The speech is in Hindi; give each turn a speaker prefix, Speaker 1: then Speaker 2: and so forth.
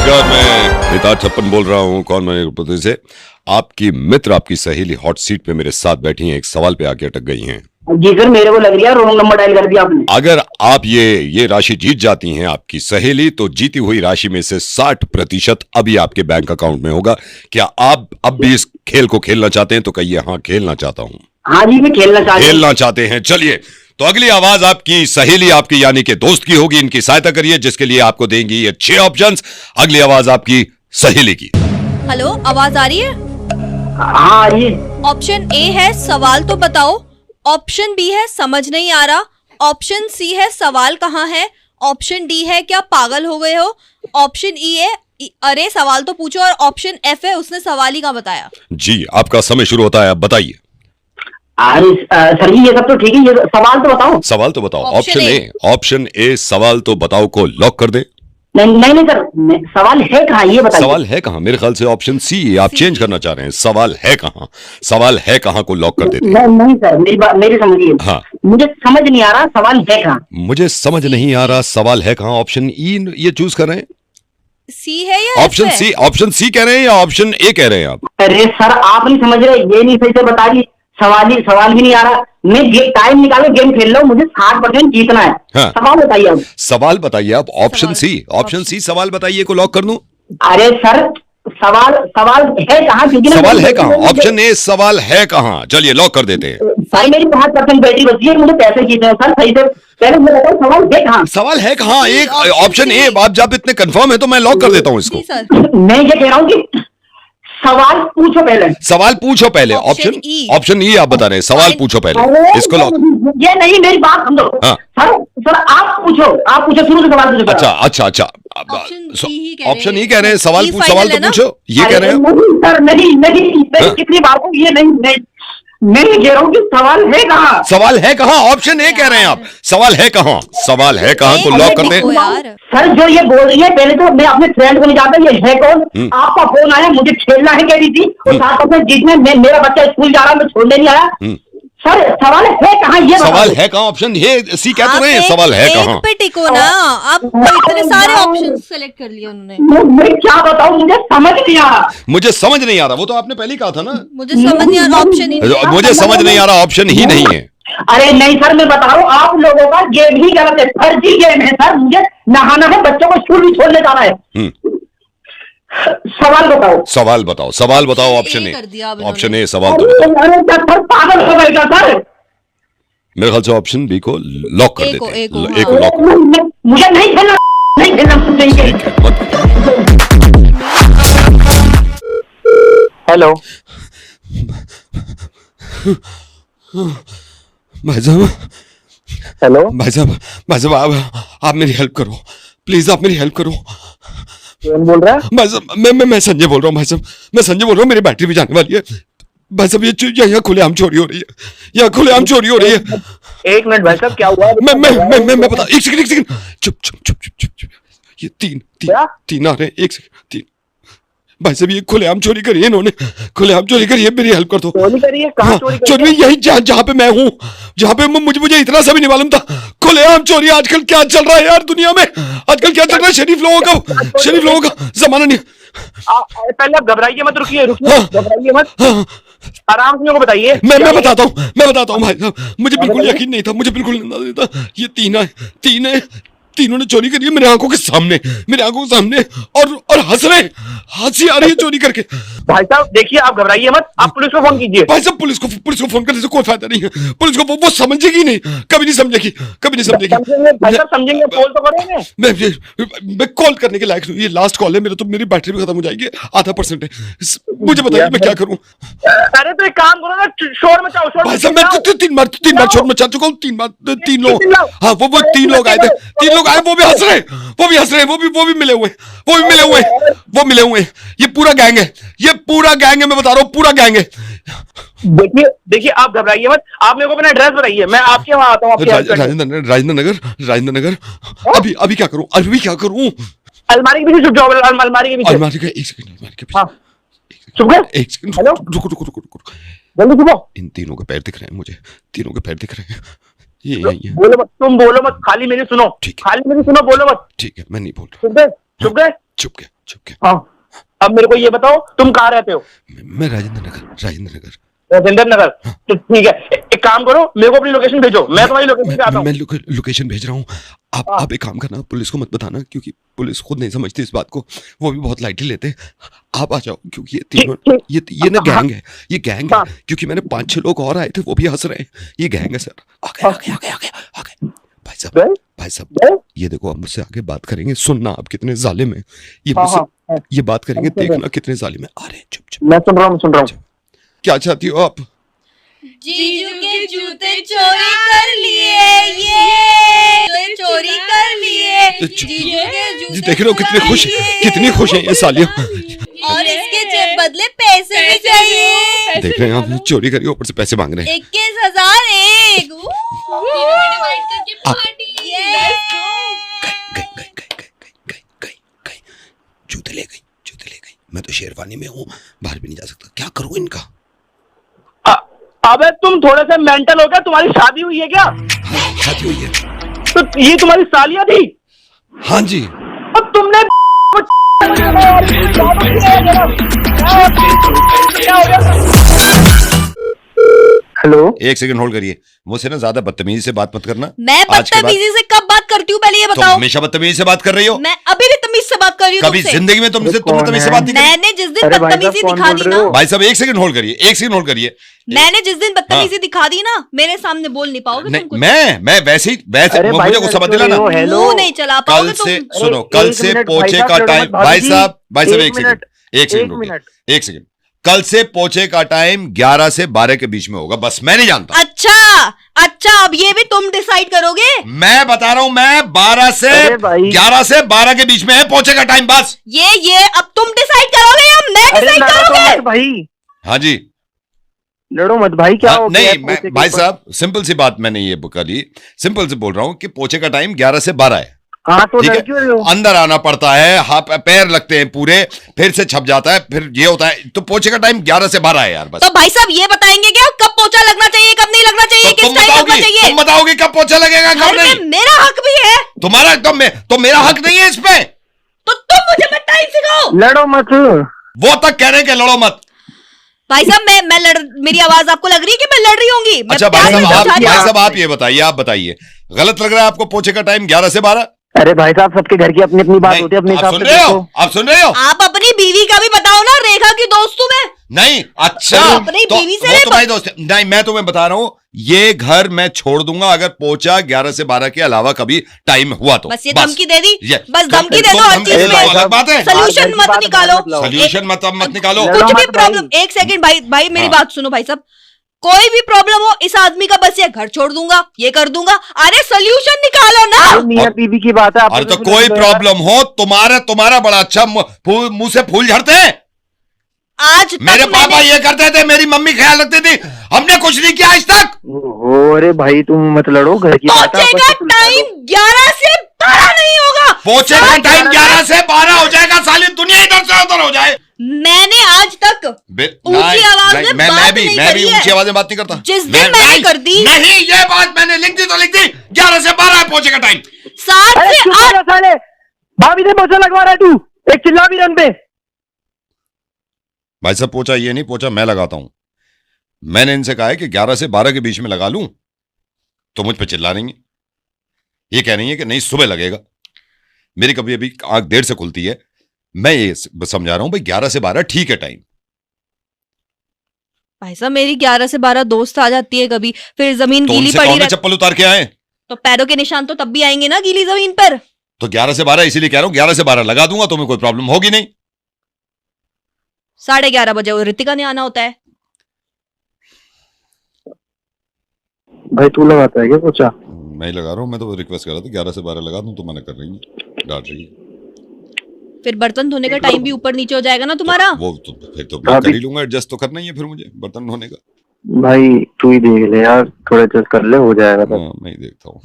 Speaker 1: नमस्कार, मैं निताज छप्पन बोल रहा हूँ। कौन बनेगा करोड़पति से आपकी मित्र, आपकी सहेली हॉट सीट पे मेरे साथ बैठी हैं, एक सवाल पे आके अटक गई हैं।
Speaker 2: जी सर, मेरे को लग रही है रॉन्ग नंबर डायल कर दिया आपने।
Speaker 1: अगर आप ये राशि जीत जाती हैं आपकी सहेली, तो जीती हुई राशि में से 60% अभी आपके बैंक अकाउंट में होगा। क्या आप अब भी इस खेल को खेलना चाहते हैं? तो कहिए हाँ, खेलना चाहता हूँ।
Speaker 2: हाँ जी, मैं खेलना
Speaker 1: चाहते हैं। चलिए, तो अगली आवाज आपकी सहेली, आपकी यानी कि दोस्त की होगी। इनकी सहायता करिए, जिसके लिए आपको देंगी ये 6 ऑप्शंस। अगली आवाज आपकी सहेली की।
Speaker 3: हेलो, आवाज आ रही है?
Speaker 2: हाँ जी।
Speaker 3: ऑप्शन ए है सवाल तो बताओ, ऑप्शन बी है समझ नहीं आ रहा, ऑप्शन सी है सवाल कहाँ है, ऑप्शन डी है क्या पागल हो गए हो, ऑप्शन ई है अरे सवाल तो पूछो, और ऑप्शन एफ है उसने सवाल ही कहाँ बताया।
Speaker 1: जी, आपका समय शुरू होता है, आप बताइए।
Speaker 2: अरे सर जी, ये सब तो ठीक है, ये सवाल तो बताओ।
Speaker 1: सवाल तो बताओ, ऑप्शन ए सवाल तो बताओ को लॉक कर दे।
Speaker 2: नहीं सर, सवाल है कहाँ ये बताइए।
Speaker 1: सवाल है कहाँ? मेरे ख्याल से ऑप्शन सी आप चेंज करना चाह रहे हैं। सवाल है कहाँ, सवाल है कहाँ को लॉक कर देते हैं।
Speaker 2: नहीं सर, मेरी समझिए।
Speaker 1: हाँ,
Speaker 2: मुझे समझ नहीं आ रहा सवाल है कहाँ।
Speaker 1: मुझे समझ नहीं आ रहा सवाल है कहाँ। ऑप्शन ई ये चूज कर रहे हैं।
Speaker 3: सी है या
Speaker 1: ऑप्शन सी? ऑप्शन सी कह रहे हैं या ऑप्शन ए कह रहे हैं आप?
Speaker 2: अरे सर, आप नहीं समझ रहे, ये नहीं सही से बता रही। सवाल भी नहीं आ रहा। मैं टाइम निकालो, गेम खेल लो, मुझे 60% जीतना है।
Speaker 1: हाँ।
Speaker 2: सवाल बताइए आप।
Speaker 1: सवाल बताइए आप। ऑप्शन सी सवाल बताइए को लॉक कर दूं?
Speaker 2: अरे सर, सवाल है कहाँ?
Speaker 1: सवाल है कहाँ? ऑप्शन ए सवाल है कहाँ। चलिए लॉक कर देते हैं।
Speaker 2: भाई, मेरी 5% बैटरी बची है, मुझे पैसे जीतने हैं सर। सही से पहले मुझे बताओ, सवाल है कहाँ?
Speaker 1: सवाल है कहाँ? एक ऑप्शन ए। आप जब इतने कंफर्म है तो मैं लॉक कर देता हूँ इसको।
Speaker 2: मैं ये कह रहा हूँ कि सवाल पूछो पहले।
Speaker 1: सवाल पूछो पहले। ऑप्शन ई आप बता रहे हैं। सवाल पूछो पहले, इसको लॉक।
Speaker 2: ये नहीं, मेरी बात समझो।
Speaker 1: हाँ।
Speaker 2: सर आप पूछो शुरू से सवाल पूछो।
Speaker 1: अच्छा। ऑप्शन ई कह रहे हैं। सवाल तो पूछो, ये कह रहे हैं।
Speaker 2: सर नहीं, कितनी बार को ये नहीं, मैं ये कह रहा हूँ कि सवाल है कहाँ।
Speaker 1: सवाल है कहाँ? ऑप्शन ए कह रहे हैं आप। सवाल है कहाँ, सवाल है कहाँ को लॉक कर दें।
Speaker 2: सर जो ये बोल रही है, पहले तो मैं अपने फ्रेंड को नहीं जानता, ये है कौन? आपका फोन आया, मुझे खेलना है कह रही थी, और 60% जीतने। मेरा बच्चा स्कूल जा रहा है, मैं छोड़ने नहीं आया। सर सवाल है कहाँ? ये
Speaker 1: सवाल है कहाँ? ऑप्शन ये सी कह तो रहे हैं। सवाल है कहाँ
Speaker 3: पे टिको ना। आप इतने सारे ऑप्शन सेलेक्ट कर लिए उन्होंने।
Speaker 2: मैं क्या बताऊं, मुझे समझ नहीं आ रहा।
Speaker 1: मुझे समझ नहीं आ रहा, वो तो आपने पहले ही कहा था ना।
Speaker 3: मुझे समझ नहीं आ रहा, ऑप्शन ही नहीं।
Speaker 1: मुझे समझ नहीं आ रहा, ऑप्शन ही नहीं है।
Speaker 2: अरे नहीं सर, मैं बता रहा हूँ, आप लोगों का गेम ही गलत है, फर्जी गेम है सर। मुझे नहाना है, बच्चों को स्कूल भी छोड़ने जाना है। सवाल बताओ। ऑप्शन ए सवाल तो बताओ। पागल हो गए क्या सर?
Speaker 1: मेरे ख्याल से ऑप्शन बी को लॉक कर देते हैं। ए को लॉक।
Speaker 2: मुझे नहीं खेलना। हेलो
Speaker 1: भाई साहब।
Speaker 2: हेलो
Speaker 1: भाई साहब आप मेरी हेल्प करो प्लीज। आप मेरी हेल्प करो।
Speaker 2: कौन बोल रहा है?
Speaker 1: भाई साहब मैं संजय बोल रहा हूँ। भाई साहब मैं संजय बोल रहा हूँ। मेरी बैटरी भी जाने वाली है। भाई साहब ये यहाँ खुलेआम चोरी हो रही है। यहाँ खुलेआम चोरी हो रही है।
Speaker 2: एक मिनट भाई साहब, क्या हुआ?
Speaker 1: मैं बता। एक सेकंड। चुप। ये तीन आ रहे हैं। एक सेकंड। 3 भाई साहब ये खुलेआम चोरी करी है इन्होंने। खुलेआम चोरी करी है। मेरी हेल्प कर दो।
Speaker 2: चोरी करी है? कहाँ चोरी करी?
Speaker 1: चोरी यही जहाँ पे मैं हूँ, जहाँ पे मुझे इतना सा भी नहीं मालूम था। खुलेआम चोरी। आजकल क्या चल रहा है यार दुनिया में? आजकल क्या चल रहा है? शरीफ लोगों का जमाना नहीं।
Speaker 2: पहले आप घबराइए मत, रुकिए घबराइए मत, आराम से मेरे को बताइए।
Speaker 1: मैं बताता हूँ भाई साहब। मुझे बिल्कुल यकीन नहीं था, मुझे बिल्कुल अंदाजा नहीं था। ये तीन है। तीनों ने चोरी करी है मेरे आंखों के सामने और हंस रहे। हंसी आ रही है चोरी करके।
Speaker 2: भाई साहब देखिए, आप घबराइए मत, आप पुलिस को फोन कीजिए।
Speaker 1: भाई साहब पुलिस को फोन करने से कोई फायदा नहीं है। पुलिस को वो समझेगी नहीं, कभी नहीं समझेगी।
Speaker 2: भाई साहब समझेंगे, कॉल तो करेंगे।
Speaker 1: मैं कॉल करने के लायक नहीं। ये लास्ट कॉल है मेरा, तो मेरी बैटरी भी खत्म हो जाएगी। आधा % है। मुझे बताइए मैं क्या करूं?
Speaker 2: अरे तो एक काम करो ना, शोर मचाओ।
Speaker 1: भाई साहब मैं 3 बार शोर मचा चुका हूँ। 3 लोग। हाँ वो 3 लोग आए थे। 3 लोग आए, वो भी हंस रहे हैं। वो भी मिले हुए हैं। ये पूरा गैंग है। मैं बता रहा हूँ, पूरा गैंग है।
Speaker 2: देखिए आप घबराइए मत, आप मेरे को अपना एड्रेस बताइए, मैं आपके वहां आता हूँ।
Speaker 1: राजेंद्र नगर। अभी क्या करूँ?
Speaker 2: अलमारी के पीछे छुप जाओ। अलमारी के पीछे।
Speaker 1: एक सेकंड।
Speaker 2: चुप गए?
Speaker 1: एक सेकंड।
Speaker 2: हेलो,
Speaker 1: रुको।
Speaker 2: जल्दी छुपो।
Speaker 1: इन तीनों के पैर दिख रहे हैं मुझे। ये यही है।
Speaker 2: बोलो मत, तुम बोलो मत, खाली मेरी सुनो। खाली मेरी सुनो, बोलो मत।
Speaker 1: ठीक है, मैं नहीं बोल रहा।
Speaker 2: चुप गए?
Speaker 1: चुप गया।
Speaker 4: हाँ, अब मेरे को ये बताओ तुम कहाँ रहते हो?
Speaker 1: मैं राजेंद्र नगर।
Speaker 4: राजेंद्र नगर। तो ठीक है, एक काम करो, मेरे को अपनी लोकेशन भेजो, मैं तुम्हारी लोकेशन पे आता हूँ।
Speaker 1: मैं लोकेशन भेज रहा हूँ। आप एक काम करना, पुलिस को मत बताना, क्योंकि पुलिस खुद नहीं समझती इस बात को, वो भी बहुत लाइटली लेते हैं। आप आ जाओ, क्योंकि ये तीनों ये ना गैंग है, ये गैंग है। क्योंकि मैंने 5-6 लोग और आए थे, वो भी हंस रहे हैं। ये गैंग है सर। आगे। भाई साहब ये देखो, आप मुझसे आगे बात करेंगे, सुनना आप कितने जालिम हैं। ये मुझसे ये बात करेंगे, देखना कितने जालिम है। आ रहे हैं, चुप।
Speaker 4: मैं सुन रहा हूँ।
Speaker 1: क्या चाहती हो आप?
Speaker 3: जीजू के जूते चोरी कर लिए, ये चोरी कर लिए। जीजू के जूते
Speaker 1: देख रहे हो कितनी खुश है ये सालियां।
Speaker 3: और इसके बदले पैसे भी चाहिए।
Speaker 1: देख रहे हैं आप, चोरी करिए, ऊपर से पैसे मांग रहे हैं।
Speaker 3: 21,000
Speaker 1: गई। जूते ले गई। मैं तो शेरवानी में हूँ, बाहर भी नहीं जा सकता। क्या करूँ इनका?
Speaker 4: अबे तुम थोड़े से मेंटल हो गया? तुम्हारी शादी हुई है क्या?
Speaker 1: हाँ, शादी हुई है।
Speaker 4: तो ये तुम्हारी सालियां थी?
Speaker 1: हाँ जी।
Speaker 4: अब तुमने हेलो,
Speaker 1: एक सेकंड होल्ड करिए। मुझसे ना ज्यादा बदतमीजी से बात मत करना।
Speaker 3: मैं बदतमीजी से कब बात करती हूँ, पहले ये
Speaker 1: तुम
Speaker 3: बताओ।
Speaker 1: हमेशा बदतमीजी से बात कर रही हो।
Speaker 3: मैं अभी भी तमीज से बात कर रही हूँ।
Speaker 1: कभी जिंदगी में तुमने तमीज से बात नहीं की।
Speaker 3: मैंने जिस दिन बदतमीजी दिखा दी ना,
Speaker 1: भाई साहब एक सेकंड होल्ड करिए।
Speaker 3: मैंने जिस दिन बदतमीजी दिखा दी ना, मेरे सामने बोल नहीं पाओगे तुम कुछ।
Speaker 1: मैं वैसे मुझे गुस्सा मत दिलाना।
Speaker 3: मुंह नहीं चला पाओगे तुम।
Speaker 1: सुनो, कल से पोछे का टाइम। भाई साहब एक सेकंड। कल से पोछे का टाइम 11 से 12 के बीच में होगा, बस। मैं नहीं जानता।
Speaker 3: अच्छा, अब ये भी तुम डिसाइड करोगे?
Speaker 1: मैं बता रहा हूं, मैं 11 से 12 के बीच में है पोछे का टाइम, बस।
Speaker 3: ये अब तुम डिसाइड करोगे या मैं डिसाइड करोगे?
Speaker 4: भाई
Speaker 1: हाँ जी,
Speaker 4: लड़ो मत भाई। क्या हो गया?
Speaker 1: नहीं भाई साहब, सिंपल सी बात मैंने ये करी। सिंपल से बोल रहा हूं कि पोछे का टाइम 11 से 12 है।
Speaker 4: हाँ, तो
Speaker 1: ठीक है, अंदर आना पड़ता है, हाथ पैर लगते हैं पूरे, फिर से छप जाता है, फिर ये होता है। तो पोछे का टाइम 11 से 12 है यार, बस।
Speaker 3: तो भाई साहब ये बताएंगे क्या कब पोछा लगना चाहिए, कब नहीं लगना चाहिए, किस टाइम लगना चाहिए?
Speaker 1: तुम बताओगे कब पोछा लगेगा, कब नहीं?
Speaker 3: मेरा हक भी है।
Speaker 1: तुम्हारा तो मेरा हक नहीं है इस पे।
Speaker 3: तो तुम मुझे मत टाइम सिखाओ।
Speaker 4: लड़ो मत।
Speaker 1: वो तक कह रहे हैं कि लड़ो मत।
Speaker 3: भाई साहब मेरी आवाज आपको लग रही है कि मैं लड़ रही होंगी?
Speaker 1: अच्छा भाई साहब आप ये बताइए, गलत लग रहा है आपको पोछे का टाइम 11 से 12?
Speaker 4: अरे भाई साहब, सबके घर की अपनी अपनी बात होती है, अपने हिसाब से देखो।
Speaker 1: आप सुन रहे हो?
Speaker 3: आप अपनी बीवी का भी बताओ ना, रेखा की दोस्त हूं मैं।
Speaker 1: नहीं, अच्छा
Speaker 3: अपनी बीवी से
Speaker 1: वो तुम्हारी दोस्त नहीं। मैं तुम्हें बता रहा हूँ, ये घर मैं छोड़ दूंगा अगर पोछा 11 से 12 के अलावा कभी टाइम हुआ तो।
Speaker 3: बस ये धमकी दे दी, बस धमकी दे दो हर चीज में।
Speaker 1: अलग बात है,
Speaker 3: सोल्यूशन मत निकालो।
Speaker 1: मत निकालो।
Speaker 3: कुछ भी प्रॉब्लम, एक सेकंड भाई मेरी बात सुनो भाई साहब। कोई भी प्रॉब्लम हो, इस आदमी का बस ये घर छोड़ दूंगा, ये कर दूंगा। अरे सोल्यूशन निकालो ना।
Speaker 4: मियां बीवी की बात है।
Speaker 1: अरे तो कोई प्रॉब्लम हो, तुम्हारा बड़ा अच्छा मुंह से फूल झड़ते हैं।
Speaker 3: आज
Speaker 1: मेरे पापा ये करते थे, मेरी मम्मी ख्याल रखती थी, हमने कुछ नहीं किया आज तक।
Speaker 4: अरे भाई तुम मत लड़ो, घर की बात है।
Speaker 3: पोछे का टाइम 11 से 12 नहीं होगा।
Speaker 1: पोछे का टाइम 11 से 12 हो जाएगा, साली दुनिया इधर से उधर हो जाए।
Speaker 3: मैंने आज तक ऊंची आवाज में
Speaker 1: मैं भी ऊंची आवाज में बात नहीं करता।
Speaker 3: जिस दिन मैंने कर दी,
Speaker 1: नहीं, ये बात मैंने लिख दी तो लिख दी। 11 से 12 है पोछे का टाइम।
Speaker 3: 7 से 8।
Speaker 4: भाभी से पोछा लगवा रहा है तू, एक चिल्ला भी रन पे।
Speaker 1: भाई साहब पोछा ये नहीं, पोछा मैं लगाता हूं। मैंने इनसे कहा है कि 11 से 12 के बीच में लगा लूं, तो मुझ पे चिल्ला रही है। ये कह रही है कि नहीं सुबह लगेगा। मेरी कभी अभी आंख देर से खुलती है। मैं ये समझा रहा हूं भाई 11 से 12 ठीक है टाइम।
Speaker 3: भाई साहब मेरी 11 से 12 दोस्त आ जाती है कभी, फिर जमीन
Speaker 1: तो
Speaker 3: गीली पड़ी रहती,
Speaker 1: चप्पल उतार के आए
Speaker 3: तो पैरों के निशान तो तब भी आएंगे ना गीली जमीन पर।
Speaker 1: तो 11 से 12 इसीलिए कह रहा हूं, 11 से 12 लगा दूंगा, तुम्हें कोई प्रॉब्लम होगी नहीं।
Speaker 3: 11:30 बजे वो ऋतिका ने आना होता है।
Speaker 4: भाई तू लगाता है क्या पोछा?
Speaker 1: मैं ही लगा रहा हूँ। मैं तो रिक्वेस्ट कर रहा था 11 से 12 लगा दूं, तो मना कर रही है, डांट रही है।
Speaker 3: फिर बर्तन धोने का टाइम भी ऊपर नीचे हो जाएगा ना तुम्हारा।
Speaker 1: वो तो फिर तो मैं कर ही लूंगा, एडजस्ट तो करना ही है फिर मुझे बर्तन धोने का।
Speaker 4: भाई तू ही देख ले यार, थोड़ा एडजस्ट कर ले, हो जाएगा।
Speaker 1: मैं ही देखता हूँ।